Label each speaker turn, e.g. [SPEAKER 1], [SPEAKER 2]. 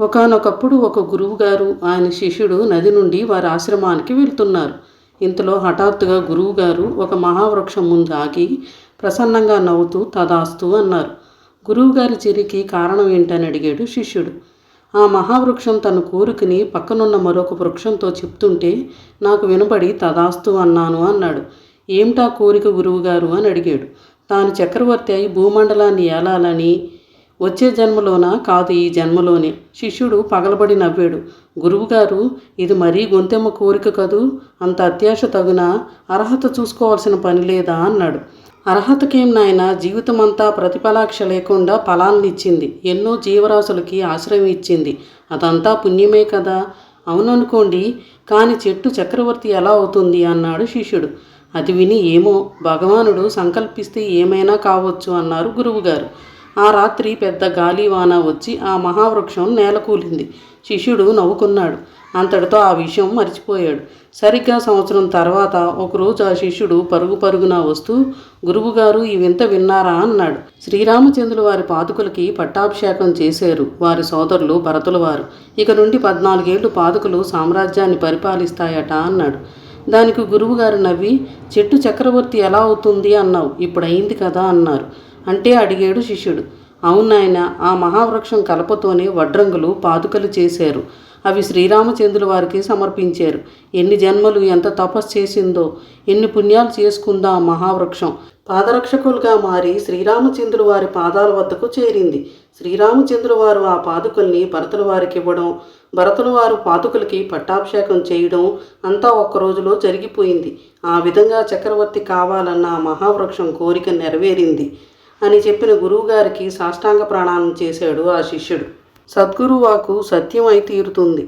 [SPEAKER 1] ఒకానొకప్పుడు ఒక గురువుగారు ఆయన శిష్యుడు నది నుండి వారి ఆశ్రమానికి వెళ్తున్నారు. ఇంతలో హఠాత్తుగా గురువుగారు ఒక మహావృక్షం ముందు ఆగి ప్రసన్నంగా నవ్వుతూ తదాస్తు అన్నారు. గురువుగారి చిరికి కారణం ఏంటని అడిగాడు శిష్యుడు. ఆ మహావృక్షం తన కోరికని పక్కనున్న మరొక వృక్షంతో చెప్తుంటే నాకు వినపడి తదాస్తు అన్నాను అన్నాడు. ఏమిటా కోరిక గురువుగారు అని అడిగాడు. తాను చక్రవర్తి అయి భూమండలాన్ని ఏలాలని, వచ్చే జన్మలోనా కాదు ఈ జన్మలోనే. శిష్యుడు పగలబడి నవ్వాడు. గురువుగారు, ఇది మరీ గొంతెమ్మ కోరిక కదూ, అంత అత్యాశ తగునా, అర్హత చూసుకోవాల్సిన పని లేదా అన్నాడు. అర్హతకేం నాయన, జీవితమంతా ప్రతిఫలాక్ష లేకుండా ఫలాన్నిచ్చింది, ఎన్నో జీవరాశులకి ఆశ్రయం ఇచ్చింది, అదంతా పుణ్యమే కదా. అవుననుకోండి, కానీ చెట్టు చక్రవర్తి ఎలా అవుతుంది అన్నాడు శిష్యుడు. అది విని ఏమో, భగవానుడు సంకల్పిస్తే ఏమైనా కావచ్చు అన్నారు గురువుగారు. ఆ రాత్రి పెద్ద గాలివాన వచ్చి ఆ మహావృక్షం నేలకూలింది. శిష్యుడు నవ్వుకున్నాడు. అంతటితో ఆ విషయం మర్చిపోయాడు. సరిగ్గా సంవత్సరం తర్వాత ఒకరోజు ఆ శిష్యుడు పరుగు పరుగున వస్తూ, గురువుగారు ఈ వింత విన్నారా అన్నాడు. శ్రీరామచంద్రుల వారి పాదుకలకి పట్టాభిషేకం చేశారు వారి సోదరులు భరతుల వారు. ఇక నుండి 14 ఏళ్ళు పాదుకలు సామ్రాజ్యాన్ని పరిపాలిస్తాయట అన్నాడు. దానికి గురువుగారు నవ్వి, చెట్టు చక్రవర్తి ఎలా అవుతుంది అన్నావు, ఇప్పుడు అయింది కదా అన్నారు. అంటే అడిగాడు శిష్యుడు. అవునాయన, ఆ మహావృక్షం కలపతోనే వడ్రంగులు పాదుకలు చేశారు. అవి శ్రీరామచంద్రుల వారికి సమర్పించారు. ఎన్ని జన్మలు ఎంత తపస్సు చేసిందో, ఎన్ని పుణ్యాలు చేసుకుందో ఆ మహావృక్షం. పాదరక్షకులుగా మారి శ్రీరామచంద్రుల వారి పాదాల వద్దకు చేరింది. శ్రీరామచంద్రుల వారు ఆ పాదుకల్ని భరతుల వారికి ఇవ్వడం, భరతుల వారు పాదుకలకి పట్టాభిషేకం చేయడం అంతా ఒక్కరోజులో జరిగిపోయింది. ఆ విధంగా చక్రవర్తి కావాలన్న ఆ మహావృక్షం కోరిక నెరవేరింది అని చెప్పిన గురువుగారికి సాష్టాంగ ప్రణామం చేశాడు ఆ శిష్యుడు. సద్గురువాకు సత్యం అయి తీరుతుంది.